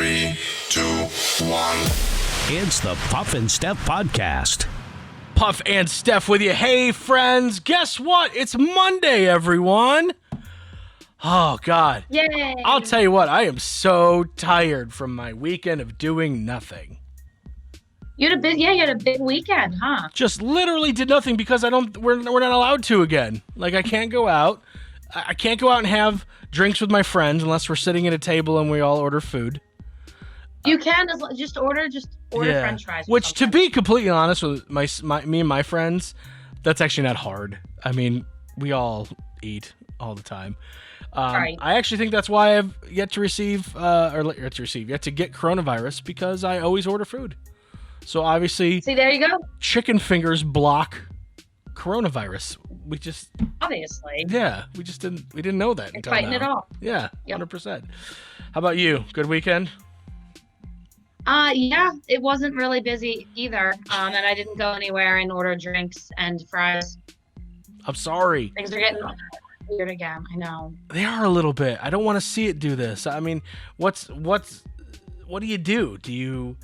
3, 2, 1. It's the Puff and Steph podcast. Puff and Steph with you. Hey, friends, guess what? It's Monday, everyone. Oh, God. Yay. I'll tell you what, I am so tired from my weekend of doing nothing. You had a big weekend, huh? Just literally did nothing because we're not allowed to again. Like, I can't go out. I can't go out and have drinks with my friends unless we're sitting at a table and we all order food. You can just order French fries. Which, to be completely honest with me and my friends, that's actually not hard. I mean, we all eat all the time. Right. I actually think that's why I've yet to get coronavirus, because I always order food. So obviously, see, there you go. Chicken fingers block coronavirus. We just obviously. Yeah, we didn't know that. You're fighting it off. Yeah, yep. 100%. How about you? Good weekend? Yeah, it wasn't really busy either. And I didn't go anywhere and order drinks and fries. I'm sorry. Things are getting weird again. I know. They are a little bit. I don't want to see it do this. I mean, what do you do? Do you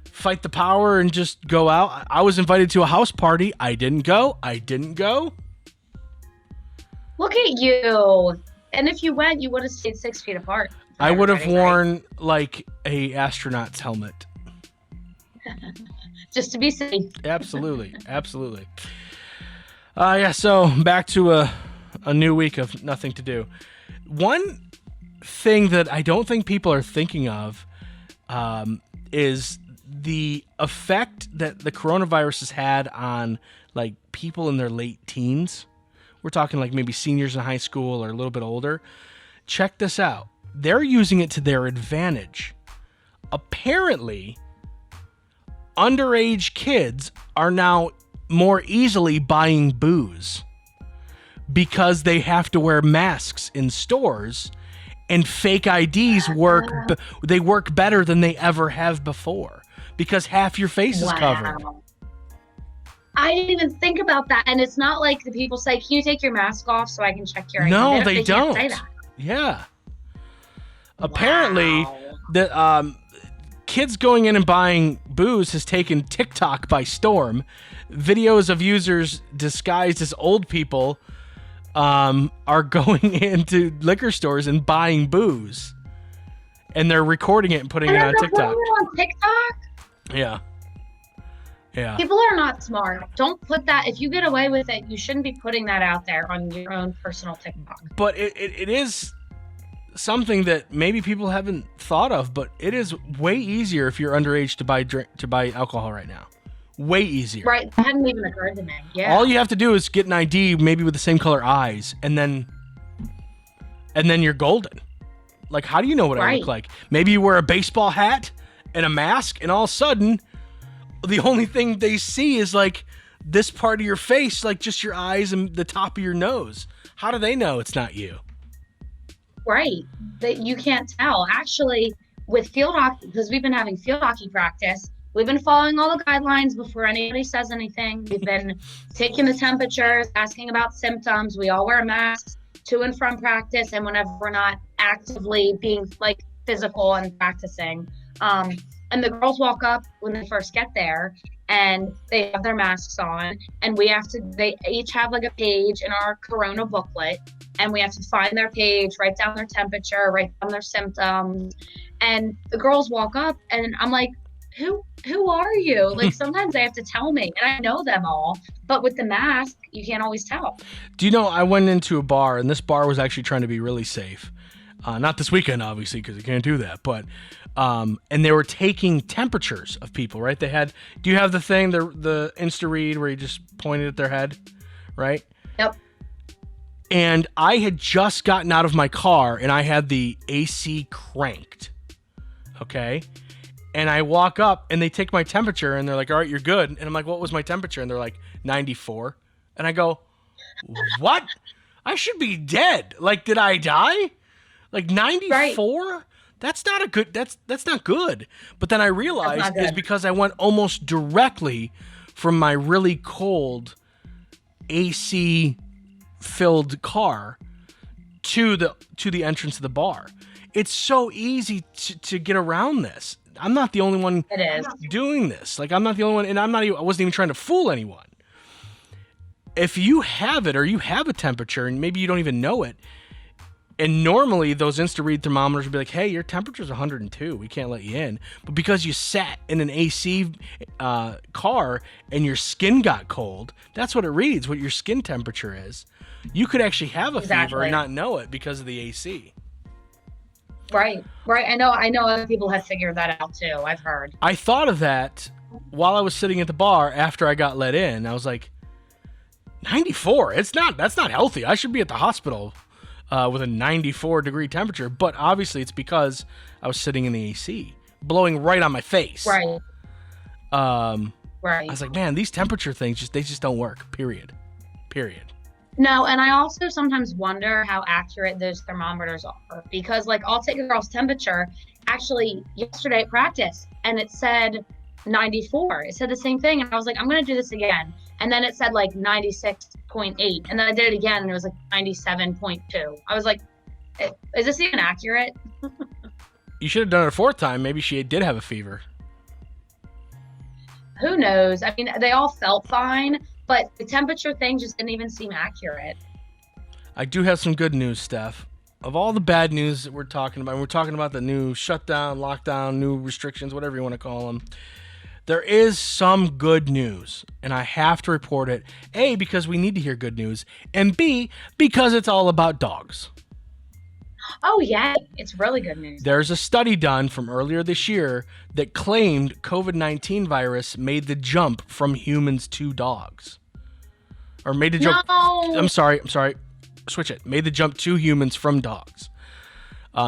fight the power and just go out? I was invited to a house party. I didn't go. Look at you. And if you went, you would have stayed 6 feet apart. I would have worn like a astronaut's helmet. Just to be safe. Absolutely. Yeah, so back to a new week of nothing to do. One thing that I don't think people are thinking of is the effect that the coronavirus has had on like people in their late teens. We're talking like maybe seniors in high school or a little bit older. Check this out. They're using it to their advantage. Apparently, underage kids are now more easily buying booze because they have to wear masks in stores, and fake IDs work better than they ever have before because half your face is covered. I didn't even think about that. And it's not like the people say, can you take your mask off so I can check your ID? No, they don't. Can't say that. Yeah. Apparently, the kids going in and buying booze has taken TikTok by storm. Videos of users disguised as old people are going into liquor stores and buying booze. And they're recording it and putting it on TikTok. On TikTok? Yeah. Yeah. People are not smart. Don't put that. If you get away with it, you shouldn't be putting that out there on your own personal TikTok. But it is something that maybe people haven't thought of, but it is way easier if you're underage to buy alcohol right now. Way easier. Right. That hadn't even occurred to me. Yeah. All you have to do is get an ID, maybe with the same color eyes, and then you're golden. Like, how do you know what I look like? Maybe you wear a baseball hat and a mask, and all of a sudden, the only thing they see is like this part of your face, like just your eyes and the top of your nose. How do they know it's not you? Right. That you can't tell. Actually, with field hockey, because we've been having field hockey practice, we've been following all the guidelines before anybody says anything. We've been taking the temperatures, asking about symptoms. We all wear masks to and from practice, and whenever we're not actively being like physical and practicing. And the girls walk up when they first get there, and they have their masks on, and they each have like a page in our Corona booklet, and we have to find their page, write down their temperature, write down their symptoms. And the girls walk up, and I'm like, who are you? Like, sometimes they have to tell me, and I know them all, but with the mask, you can't always tell. Do you know, I went into a bar, and this bar was actually trying to be really safe. Not this weekend, obviously, because you can't do that, but and they were taking temperatures of people, right? Do you have the thing, the Insta read where you just pointed at their head, right? Yep. And I had just gotten out of my car, and I had the AC cranked, okay? And I walk up, and they take my temperature, and they're like, all right, you're good. And I'm like, what was my temperature? And they're like, 94. And I go, what? I should be dead. Like, did I die? Like 94? Right. That's not good. But then I realized it's because I went almost directly from my really cold AC filled car to the entrance of the bar. it's so easy to get around this. I'm not the only one It is. doing this. Like, I'm not the only one, and I wasn't even trying to fool anyone. If you have it or you have a temperature and maybe you don't even know it, and normally those insta-read thermometers would be like, hey, your temperature's 102. We can't let you in. But because you sat in an AC car and your skin got cold, that's what it reads, what your skin temperature is. You could actually have a fever and not know it because of the AC. Right. I know other people have figured that out too. I've heard. I thought of that while I was sitting at the bar after I got let in. I was like, 94? That's not healthy. I should be at the hospital with a 94-degree temperature. But obviously it's because I was sitting in the AC, blowing right on my face. Right. Right. I was like, man, these temperature things they just don't work. Period. No, and I also sometimes wonder how accurate those thermometers are, because like I'll take a girl's temperature actually yesterday at practice and it said 94. It said the same thing, and I was like, I'm gonna do this again, and then it said like 96.8, and then I did it again and it was like 97.2. I was like, is this even accurate? You should have done it a fourth time. Maybe she did have a fever. Who knows? I mean, they all felt fine, but the temperature thing just didn't even seem accurate. I do have some good news, Steph. Of all the bad news that we're talking about the new shutdown, lockdown, new restrictions, whatever you want to call them. There is some good news, and I have to report it. A, because we need to hear good news, and B, because it's all about dogs. Oh, yeah. It's really good news. There's a study done from earlier this year that claimed COVID-19 virus made the jump from humans to dogs. Or made the jump. No. I'm sorry. Switch it. Made the jump to humans from dogs.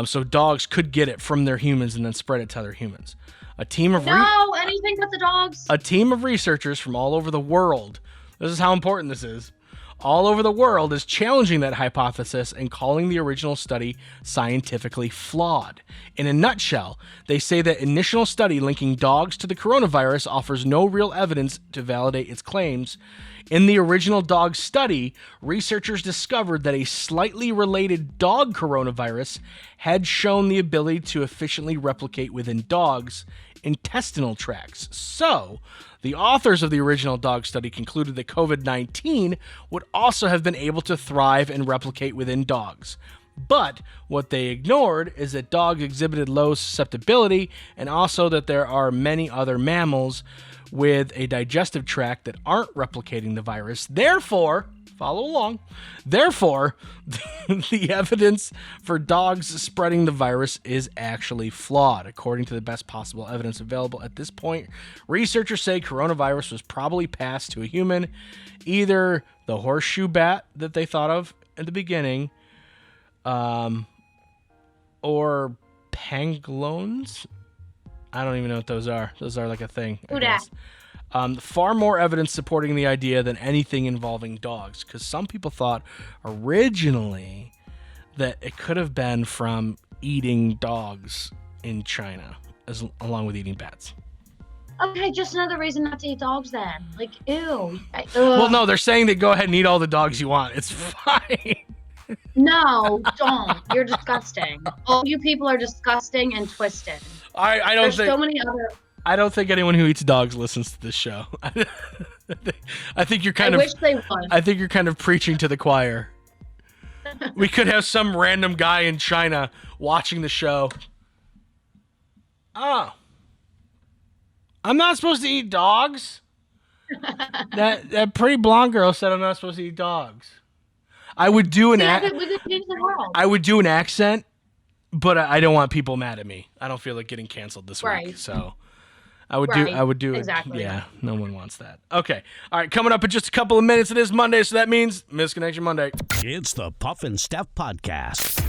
So dogs could get it from their humans and then spread it to other humans. Anything but the dogs. A team of researchers from all over the world. This is how important this is. All over the world is challenging that hypothesis and calling the original study scientifically flawed. In a nutshell, they say that initial study linking dogs to the coronavirus offers no real evidence to validate its claims. In the original dog study, researchers discovered that a slightly related dog coronavirus had shown the ability to efficiently replicate within dogs' intestinal tracts. So, the authors of the original dog study concluded that COVID-19 would also have been able to thrive and replicate within dogs. But what they ignored is that dogs exhibited low susceptibility, and also that there are many other mammals with a digestive tract that aren't replicating the virus. Therefore, follow along. Therefore, the evidence for dogs spreading the virus is actually flawed. According to the best possible evidence available at this point, researchers say coronavirus was probably passed to a human, either the horseshoe bat that they thought of at the beginning, or pangolins. I don't even know what those are. Those are like a thing. Who dat? Far more evidence supporting the idea than anything involving dogs, because some people thought originally that it could have been from eating dogs in China, along with eating bats. Okay, just another reason not to eat dogs then. Like, ew. Well, no, they're saying that go ahead and eat all the dogs you want. It's fine. No, don't. You're disgusting. All you people are disgusting and twisted. I don't There's think so many other. I don't think anyone who eats dogs listens to this show. I think you're kind I of. wish they would. I think you're kind of preaching to the choir. We could have some random guy in China watching the show. Oh, I'm not supposed to eat dogs? That pretty blonde girl said I'm not supposed to eat dogs. I would do an I would do an accent, but I don't want people mad at me. I don't feel like getting canceled this week, so I would do exactly. it. Yeah, no one wants that. Okay, all right. Coming up in just a couple of minutes, it is Monday, so that means Misconnection Monday. It's the Puff and Steph Podcast.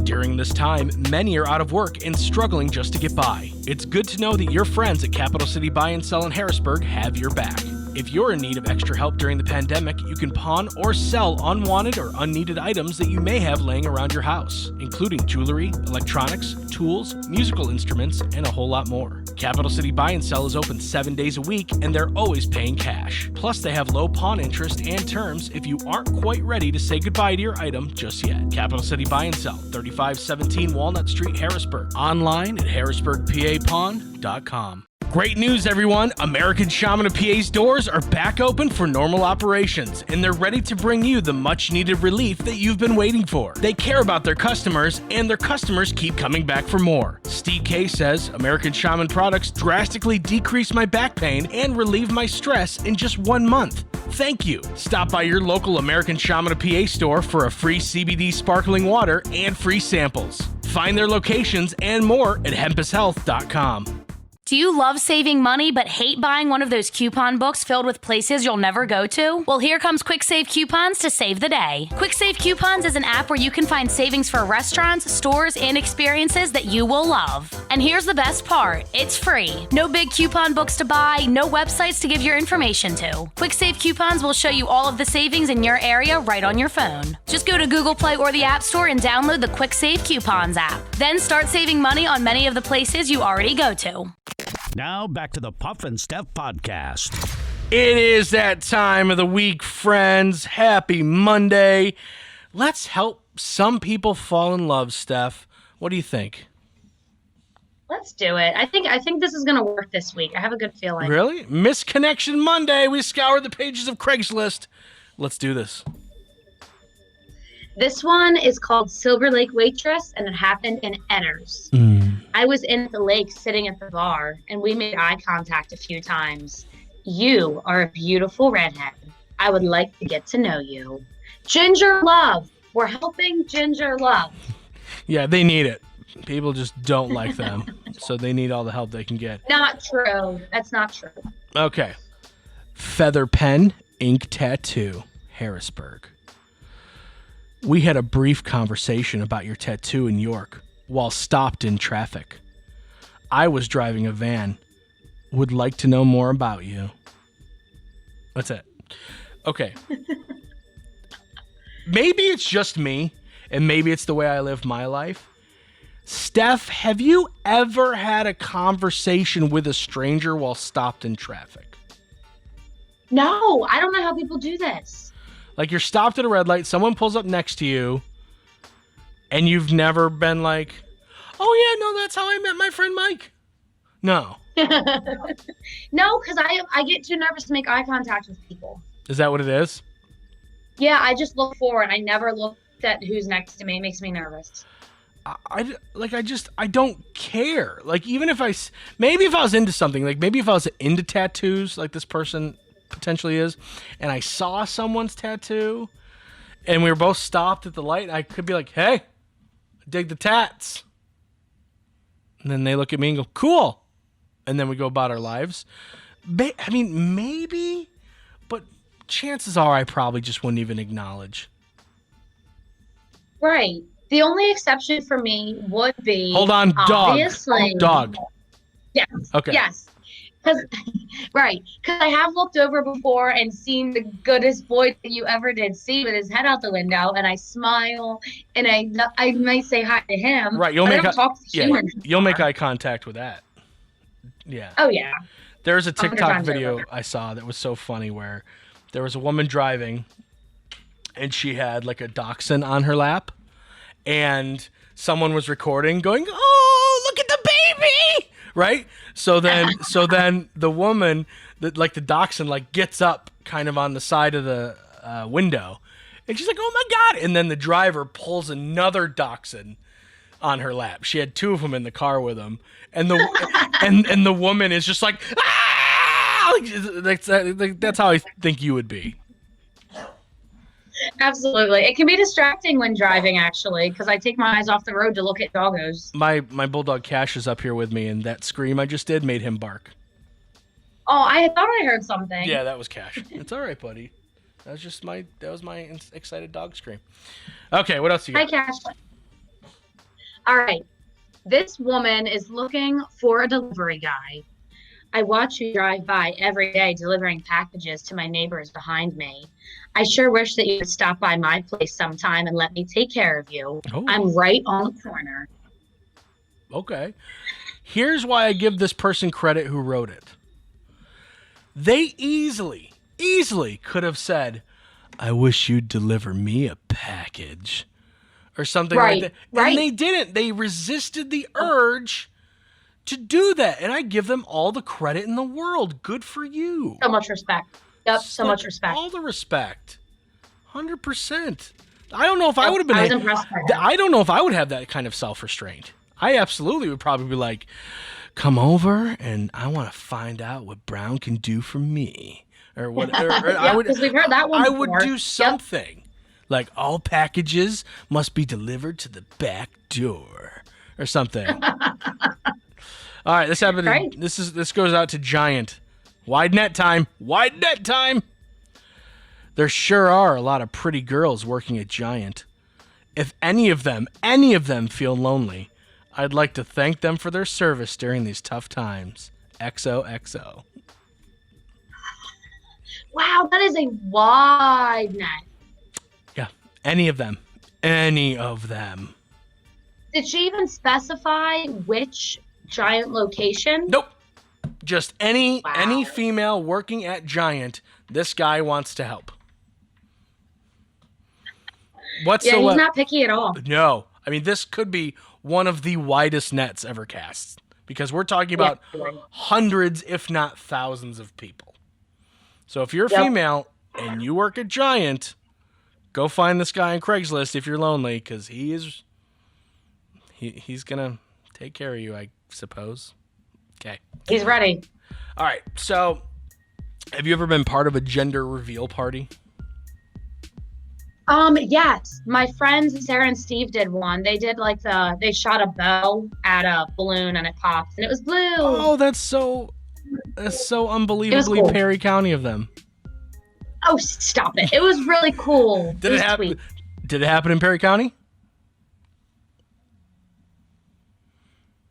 During this time, many are out of work and struggling just to get by. It's good to know that your friends at Capital City Buy and Sell in Harrisburg have your back. If you're in need of extra help during the pandemic, you can pawn or sell unwanted or unneeded items that you may have laying around your house, including jewelry, electronics, tools, musical instruments, and a whole lot more. Capital City Buy and Sell is open 7 days a week, and they're always paying cash. Plus, they have low pawn interest and terms if you aren't quite ready to say goodbye to your item just yet. Capital City Buy and Sell, 3517 Walnut Street, Harrisburg. Online at harrisburgpapawn.com. Great news, everyone! American Shaman of PA's doors are back open for normal operations, and they're ready to bring you the much-needed relief that you've been waiting for. They care about their customers, and their customers keep coming back for more. Steve K says, American Shaman products drastically decrease my back pain and relieve my stress in just 1 month. Thank you. Stop by your local American Shaman of PA store for a free CBD sparkling water and free samples. Find their locations and more at hempushealth.com. Do you love saving money but hate buying one of those coupon books filled with places you'll never go to? Well, here comes Quick Save Coupons to save the day. Quick Save Coupons is an app where you can find savings for restaurants, stores, and experiences that you will love. And here's the best part. It's free. No big coupon books to buy, no websites to give your information to. Quick Save Coupons will show you all of the savings in your area right on your phone. Just go to Google Play or the App Store and download the Quick Save Coupons app. Then start saving money on many of the places you already go to. Now back to the Puff and Steph podcast. It is that time of the week, friends. Happy Monday. Let's help some people fall in love, Steph. What do you think? Let's do it. I think this is going to work this week. I have a good feeling. Really? Misconnection Monday. We scoured the pages of Craigslist. Let's do this. This one is called Silver Lake Waitress, and it happened in Etters. I was in the lake sitting at the bar, and we made eye contact a few times. You are a beautiful redhead. I would like to get to know you. Ginger Love. We're helping Ginger Love. Yeah, they need it. People just don't like them, so they need all the help they can get. Not true. That's not true. Okay. Feather Pen Ink Tattoo, Harrisburg. We had a brief conversation about your tattoo in York while stopped in traffic. I was driving a van. Would like to know more about you. That's it. Okay. Maybe it's just me, and maybe it's the way I live my life. Steph, have you ever had a conversation with a stranger while stopped in traffic? No, I don't know how people do this. Like, you're stopped at a red light, someone pulls up next to you, and you've never been like, oh, yeah, no, that's how I met my friend Mike. No. No, because I get too nervous to make eye contact with people. Is that what it is? Yeah, I just look forward. I never look at who's next to me. It makes me nervous. I don't care. Like, even if maybe if I was into something, like maybe if I was into tattoos, like this person potentially is, and I saw someone's tattoo and we were both stopped at the light, I could be like, hey, dig the tats. And then they look at me and go, cool. And then we go about our lives. I mean, maybe, but chances are I probably just wouldn't even acknowledge. Right. The only exception for me would be... Hold on, dog. Obviously. Dog. Yes. Okay. Yes. Right. Because I have looked over before and seen the goodest boy that you ever did see with his head out the window, and I smile, and I might say hi to him. Right. You'll make eye contact with that. Yeah. Oh, yeah. There's a TikTok video I saw that was so funny where there was a woman driving, and she had like a dachshund on her lap, and someone was recording going, oh, look at the baby, right? So then the woman, like the dachshund, like gets up kind of on the side of the window, and she's like, oh my God. And then the driver pulls another dachshund on her lap. She had two of them in the car with him. And and the woman is just like, ah! Like, that's how I think you would be. Absolutely. It can be distracting when driving, actually, because I take my eyes off the road to look at doggos. My bulldog Cash is up here with me, and that scream I just did made him bark. Oh, I thought I heard something. Yeah, that was Cash. It's all right, buddy. That was my excited dog scream. Okay, what else do you got? Hi, Cash. All right. This woman is looking for a delivery guy. I watch you drive by every day delivering packages to my neighbors behind me. I sure wish that you would stop by my place sometime and let me take care of you. Oh. I'm right on the corner. Okay. Here's why I give this person credit who wrote it. They easily could have said, I wish you'd deliver me a package or something like that. And they didn't. They resisted the urge to do that. And I give them all the credit in the world. Good for you. So much respect. Yep, so much respect. All the respect. 100%. I don't know if I would have been. I was impressed by that. I don't know if I would have that kind of self-restraint. I absolutely would probably be like, come over and I want to find out what Brown can do for me. Or what? Yeah, because we've heard that one I before. would do something. Like, all packages must be delivered to the back door. Or something. All right, this happened. Right. This goes out to Giant. Wide net time. Wide net time. There sure are a lot of pretty girls working at Giant. If any of them feel lonely, I'd like to thank them for their service during these tough times. XOXO. Wow, that is a wide net. Yeah, any of them. Any of them. Did she even specify which Giant location? Nope. Just any Wow. female working at Giant, this guy wants to help. Yeah, he's not picky at all. No. I mean, this could be one of the widest nets ever cast because we're talking about hundreds, if not thousands of people. So if you're a female and you work at Giant, go find this guy on Craigslist if you're lonely because he's going to take care of you, I suppose. Okay. He's ready. All right. So have you ever been part of a gender reveal party? Yes. My friends Sarah and Steve did one. They did they shot a bow at a balloon and it popped and it was blue. Oh, that's so unbelievably cool. Perry County of them. Oh, stop it. It was really cool. Did it happen? Did it happen in Perry County?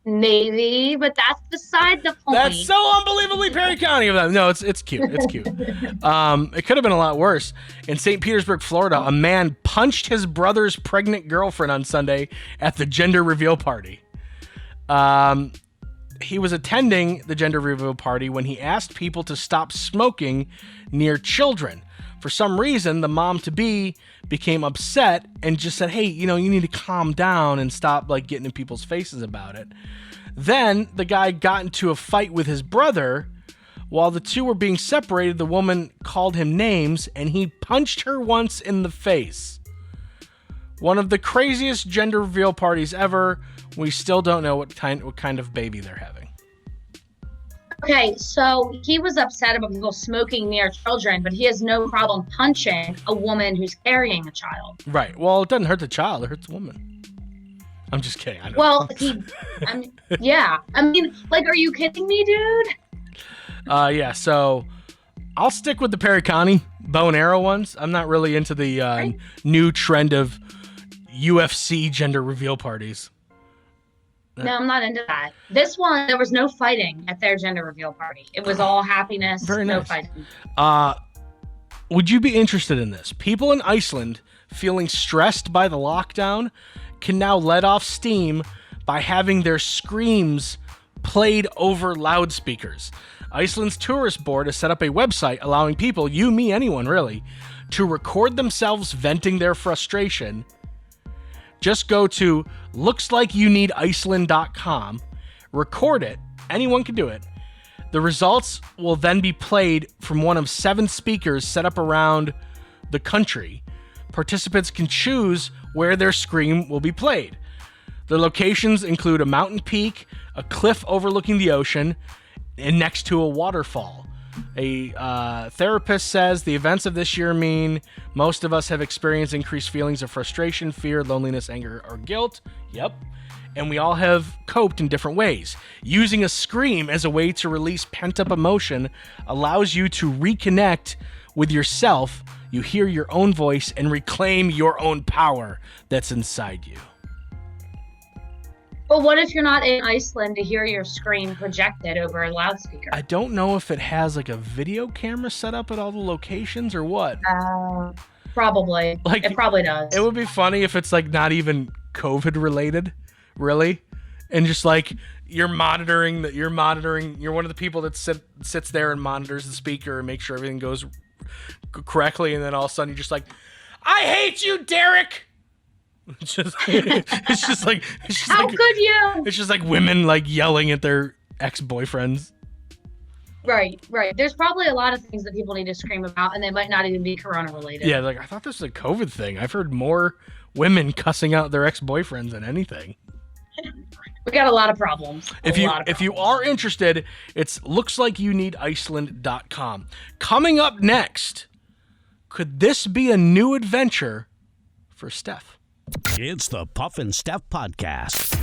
Maybe, but that's beside the point. That's so unbelievably Perry County of them. No, it's cute. It's cute. It could have been a lot worse. In St. Petersburg, Florida, a man punched his brother's pregnant girlfriend on Sunday at the gender reveal party. He was attending the gender reveal party when he asked people to stop smoking near children. For some reason, the mom-to-be became upset and just said, hey, you need to calm down and stop getting in people's faces about it. Then the guy got into a fight with his brother. While the two were being separated, the woman called him names and he punched her once in the face. One of the craziest gender reveal parties ever. We still don't know what kind of baby they're having. Okay, so he was upset about people smoking near children, but he has no problem punching a woman who's carrying a child. Right. Well, it doesn't hurt the child. It hurts the woman. I'm just kidding. I know. Well, yeah. I mean, are you kidding me, dude? Yeah, so I'll stick with the Perry County bow and arrow ones. I'm not really into the new trend of UFC gender reveal parties. No, I'm not into that. This one, there was no fighting at their gender reveal party. It was all happiness, Very no nice. fighting. Would you be interested in this? People in Iceland feeling stressed by the lockdown can now let off steam by having their screams played over loudspeakers. Iceland's tourist board has set up a website allowing people, you, me, anyone really, to record themselves venting their frustration. Just go to lookslikeyounneediceland.com, record it, anyone can do it. The results will then be played from one of 7 speakers set up around the country. Participants can choose where their scream will be played. The locations include a mountain peak, a cliff overlooking the ocean, and next to a waterfall. A therapist says the events of this year mean most of us have experienced increased feelings of frustration, fear, loneliness, anger, or guilt. Yep. And we all have coped in different ways. Using a scream as a way to release pent-up emotion allows you to reconnect with yourself. You hear your own voice and reclaim your own power that's inside you. But what if you're not in Iceland to hear your screen projected over a loudspeaker? I don't know if it has like a video camera set up at all the locations or what. Probably. Like, it probably does. It would be funny if it's like not even COVID related, really, and just like you're one of the people that sits there and monitors the speaker and makes sure everything goes correctly, and then all of a sudden you're just like, I hate you, Derek. It's just How could you? It's just like women like yelling at their ex-boyfriends. Right. There's probably a lot of things that people need to scream about, and they might not even be corona related. Yeah, like I thought this was a COVID thing. I've heard more women cussing out their ex-boyfriends than anything. We got a lot of problems. If you are interested, it's lookslikeyouneediceland.com. Coming up next, could this be a new adventure for Steph? It's the Puff and Steph Podcast.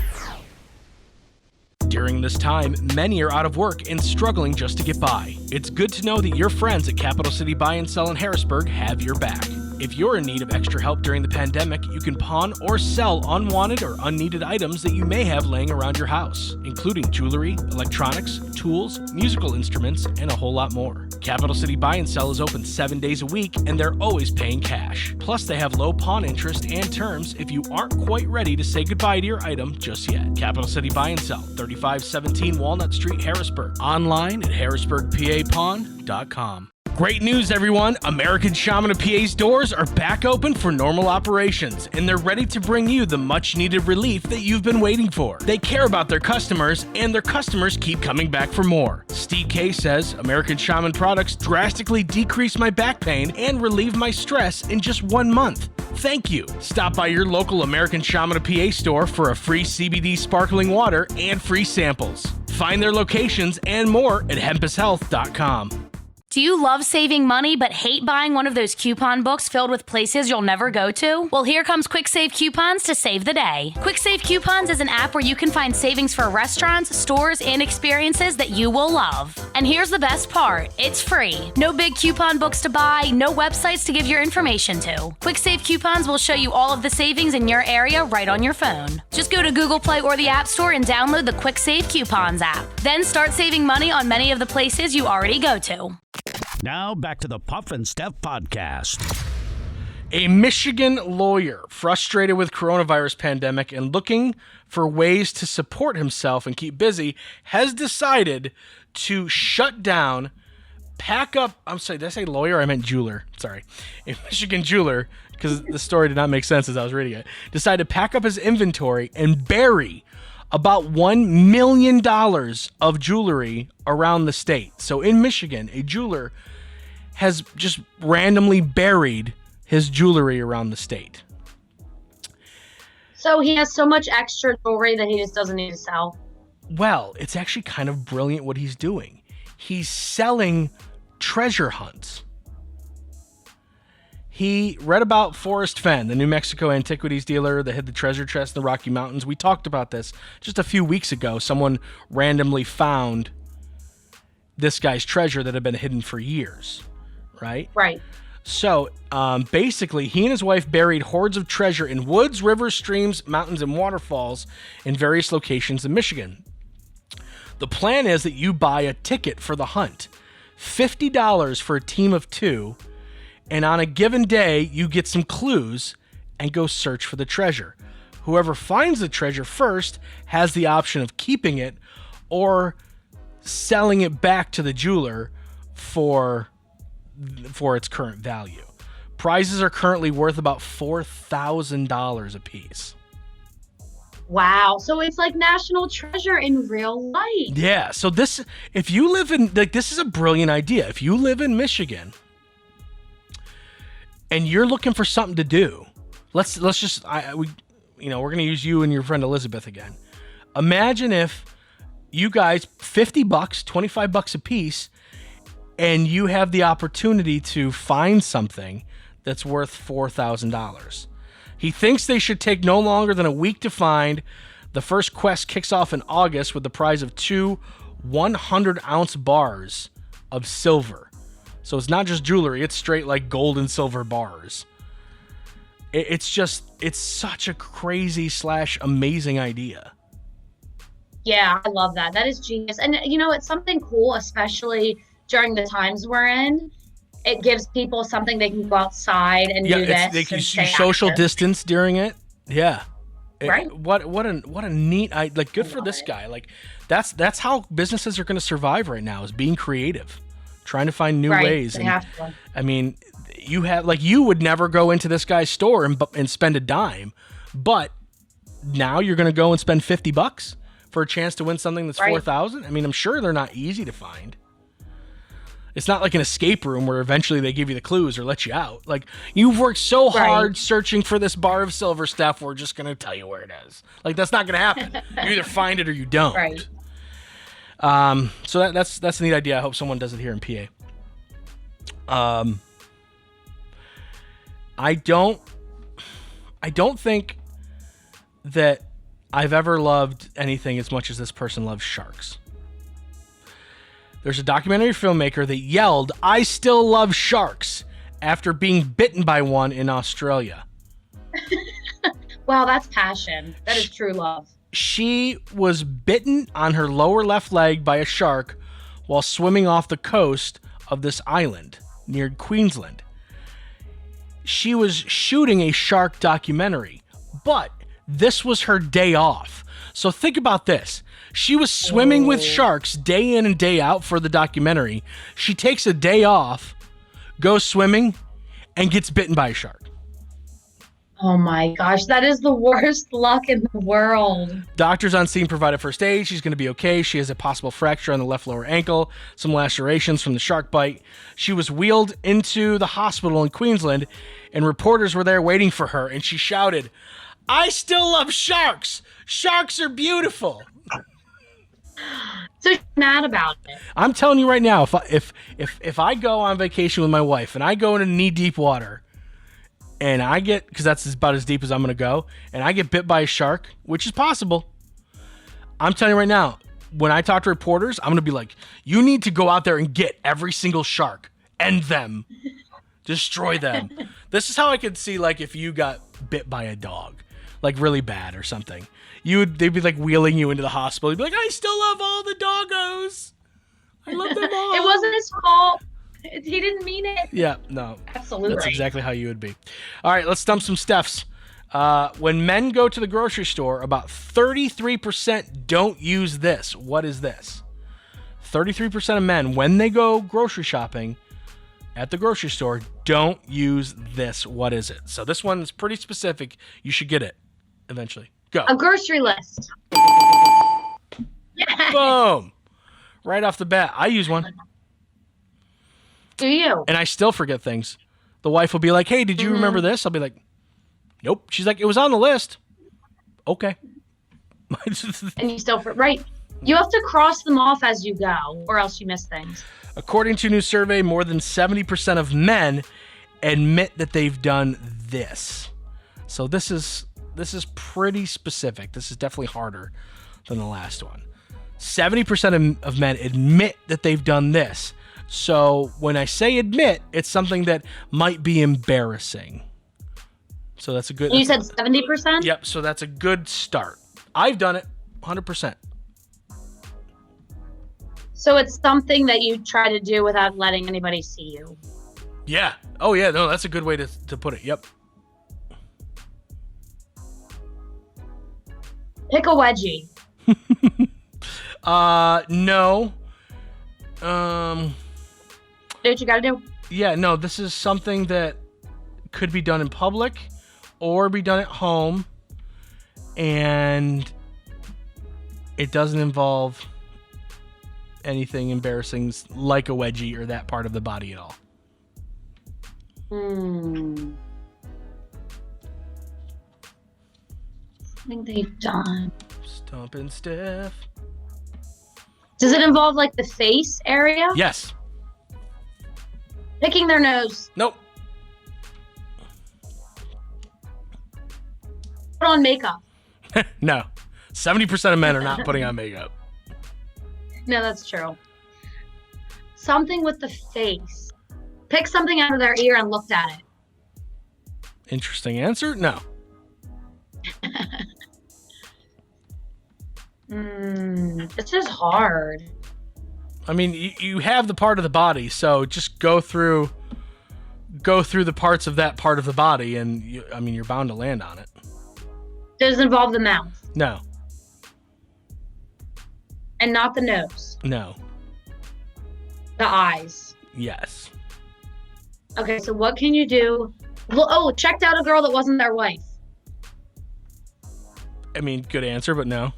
During this time, many are out of work and struggling just to get by. It's good to know that your friends at Capital City Buy and Sell in Harrisburg have your back. If you're in need of extra help during the pandemic, you can pawn or sell unwanted or unneeded items that you may have laying around your house, including jewelry, electronics, tools, musical instruments, and a whole lot more. Capital City Buy and Sell is open 7 days a week, and they're always paying cash. Plus, they have low pawn interest and terms if you aren't quite ready to say goodbye to your item just yet. Capital City Buy and Sell, 3517 Walnut Street, Harrisburg. Online at harrisburgpapawn.com. Great news, everyone! American Shaman of PA's doors are back open for normal operations, and they're ready to bring you the much-needed relief that you've been waiting for. They care about their customers, and their customers keep coming back for more. Steve K says, American Shaman products drastically decrease my back pain and relieve my stress in just 1 month. Thank you. Stop by your local American Shaman of PA store for a free CBD sparkling water and free samples. Find their locations and more at hempushealth.com. Do you love saving money but hate buying one of those coupon books filled with places you'll never go to? Well, here comes Quick Save Coupons to save the day. Quick Save Coupons is an app where you can find savings for restaurants, stores, and experiences that you will love. And here's the best part. It's free. No big coupon books to buy, no websites to give your information to. Quick Save Coupons will show you all of the savings in your area right on your phone. Just go to Google Play or the App Store and download the Quick Save Coupons app. Then start saving money on many of the places you already go to. Now back to the Puff and Steph Podcast. A Michigan lawyer, frustrated with coronavirus pandemic and looking for ways to support himself and keep busy, has decided to shut down, pack up, I'm sorry, did I say lawyer? I meant jeweler. Sorry. A Michigan jeweler, because the story did not make sense as I was reading it, decided to pack up his inventory and bury about $1 million of jewelry around the state. So in Michigan, a jeweler has just randomly buried his jewelry around the state. So he has so much extra jewelry that he just doesn't need to sell. Well, it's actually kind of brilliant what he's doing. He's selling treasure hunts. He read about Forrest Fenn, the New Mexico antiquities dealer that hid the treasure chest in the Rocky Mountains. We talked about this just a few weeks ago. Someone randomly found this guy's treasure that had been hidden for years, right? Right. So basically, he and his wife buried hoards of treasure in woods, rivers, streams, mountains, and waterfalls in various locations in Michigan. The plan is that you buy a ticket for the hunt, $50 for a team of 2, and on a given day, you get some clues and go search for the treasure. Whoever finds the treasure first has the option of keeping it or selling it back to the jeweler for its current value. Prizes are currently worth about $4,000 a piece. Wow. So it's like national treasure in real life. Yeah. So this, if you live in, like, this is a brilliant idea. If you live in Michigan and you're looking for something to do, let's just, we're going to use you and your friend Elizabeth again. Imagine if you guys, $50, $25 a piece, and you have the opportunity to find something that's worth $4,000. He thinks they should take no longer than a week to find. The first quest kicks off in August with the prize of 2 100-ounce bars of silver. So it's not just jewelry, it's straight like gold and silver bars. It's such a crazy / amazing idea. Yeah, I love that. That is genius. And it's something cool, especially during the times we're in. It gives people something they can go outside and Yeah, do it's this like you and stay social active. distance during it. Yeah. Right. What a neat like good for this guy. Like that's how businesses are going to survive right now, is being creative, trying to find new ways. They And have to. I mean, you would never go into this guy's store and spend a dime, but now you're going to go and spend $50 for a chance to win something that's Right. 4,000. I mean, I'm sure they're not easy to find. It's not like an escape room where eventually they give you the clues or let you out. Like, you've worked so hard searching for this bar of silver, Steph, we're just going to tell you where it is. Like, that's not going to happen. You either find it or you don't. Right. So that's a neat idea. I hope someone does it here in PA. I don't think that I've ever loved anything as much as this person loves sharks. There's a documentary filmmaker that yelled, "I still love sharks," after being bitten by one in Australia. Wow, that's passion. That is true love. She was bitten on her lower left leg by a shark while swimming off the coast of this island near Queensland. She was shooting a shark documentary, but this was her day off. So think about this. She was swimming with sharks day in and day out for the documentary. She takes a day off, goes swimming, and gets bitten by a shark. Oh my gosh, that is the worst luck in the world. Doctors on scene provided first aid. She's going to be okay. She has a possible fracture on the left lower ankle, some lacerations from the shark bite. She was wheeled into the hospital in Queensland, and reporters were there waiting for her, and she shouted, "I still love sharks. Sharks are beautiful." So she's mad about it. I'm telling you right now, if I go on vacation with my wife and I go into knee deep water and I get, because that's about as deep as I'm going to go, and I get bit by a shark, which is possible, I'm telling you right now, when I talk to reporters, I'm going to be like, you need to go out there and get every single shark, end them, destroy them. This is how I could see, like, if you got bit by a dog, like really bad or something. They'd be like wheeling you into the hospital. You'd be like, "I still love all the doggos. I love them all." It wasn't his fault. He didn't mean it. Yeah, no. Absolutely. That's exactly how you would be. All right, let's dump some Stephs. When men go to the grocery store, about 33% don't use this. What is this? 33% of men, when they go grocery shopping at the grocery store, don't use this. What is it? So this one is pretty specific. You should get it eventually. Go. A grocery list. Boom. Right off the bat. I use one. Do you? And I still forget things. The wife will be like, "Hey, did you remember this?" I'll be like, "Nope." She's like, "It was on the list." Okay. And you still, right. You have to cross them off as you go, or else you miss things. According to a new survey, more than 70% of men admit that they've done this. So this is pretty specific. This is definitely harder than the last one. 70% of men admit that they've done this. So when I say admit, it's something that might be embarrassing. So that's a good... You said 70%? Yep, so that's a good start. I've done it, 100%. So it's something that you try to do without letting anybody see you. Yeah. Oh, yeah, no, that's a good way to put it. Yep. Pick a wedgie. No. Do what you gotta do. Yeah, no, this is something that could be done in public or be done at home, and it doesn't involve anything embarrassing like a wedgie or that part of the body at all. Something they've done. Stompin' Steph. Does it involve like the face area? Yes. Picking their nose. Nope. Put on makeup. No. 70% of men are not putting on makeup. No, that's true. Something with the face. Pick something out of their ear and looked at it. Interesting answer? No. This is hard. I mean, you have the part of the body, so just go through the parts of that part of the body, and you're bound to land on it. Does it involve the mouth? No. And not the nose? No. The eyes? Yes. Okay, so what can you do? Oh, checked out a girl that wasn't their wife. I mean, good answer, but no.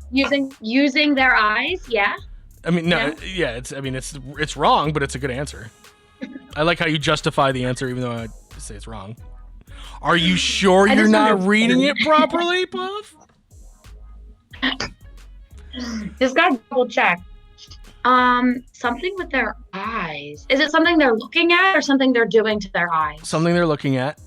Using their eyes, yeah. I mean, no, yeah. It's wrong, but it's a good answer. I like how you justify the answer, even though I say it's wrong. Are you sure you're not reading it properly, Puff? Just gotta double check. Something with their eyes. Is it something they're looking at or something they're doing to their eyes? Something they're looking at.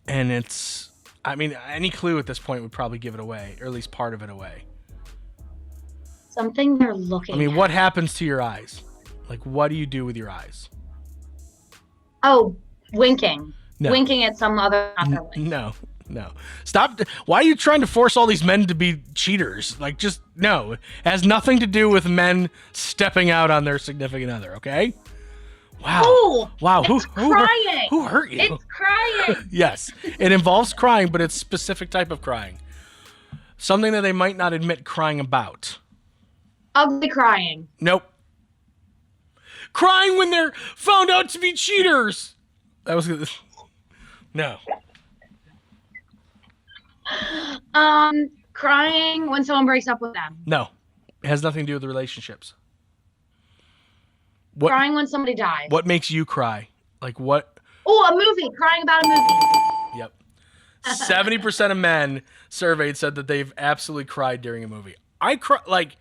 And it's, I mean, any clue at this point would probably give it away, or at least part of it away. Something they're looking at. I mean, what happens to your eyes? Like, what do you do with your eyes? Oh, winking. No. Winking at some other wife. No. Stop. Why are you trying to force all these men to be cheaters? Like, just, no. It has nothing to do with men stepping out on their significant other, okay? Wow. Ooh, wow. Crying. Who hurt you? It's crying. Yes. It involves crying, but it's a specific type of crying. Something that they might not admit crying about. Ugly crying. Nope. Crying when they're found out to be cheaters. That was no. Crying when someone breaks up with them. No. It has nothing to do with the relationships. Crying when somebody dies. What makes you cry? Like what? Oh, a movie. Crying about a movie. Yep. 70% of men surveyed said that they've absolutely cried during a movie. I cry, like,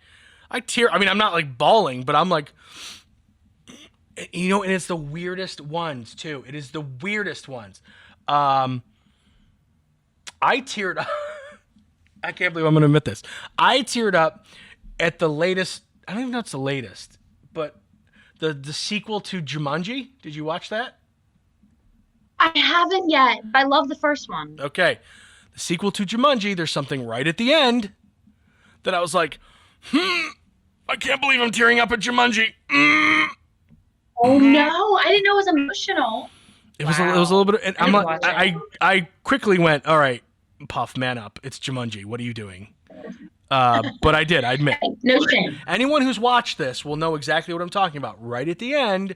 I tear. I mean, I'm not like bawling, but I'm like, you know, and it's the weirdest ones too. It is the weirdest ones. I teared up. I can't believe I'm going to admit this. I teared up at the latest. I don't even know if it's the latest, but the sequel to Jumanji. Did you watch that? I haven't yet, but I love the first one. Okay. The sequel to Jumanji, there's something right at the end that I was like, I can't believe I'm tearing up at Jumanji. Oh no, I didn't know it was emotional. It was a little bit, and I'm like, I quickly went, all right, Puff, man up. It's Jumanji. What are you doing? But I did, I admit. No shame. Anyone who's watched this will know exactly what I'm talking about. Right at the end,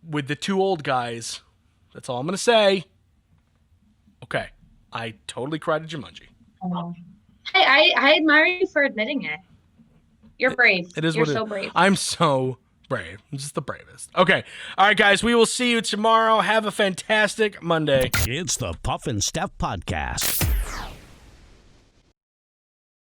with the two old guys, that's all I'm going to say. Okay. I totally cried at Jumanji. Hey, I admire you for admitting it. You're brave. It is You're what so brave. I'm so brave. I'm just the bravest. Okay. All right, guys. We will see you tomorrow. Have a fantastic Monday. It's the Puff and Steph Podcast.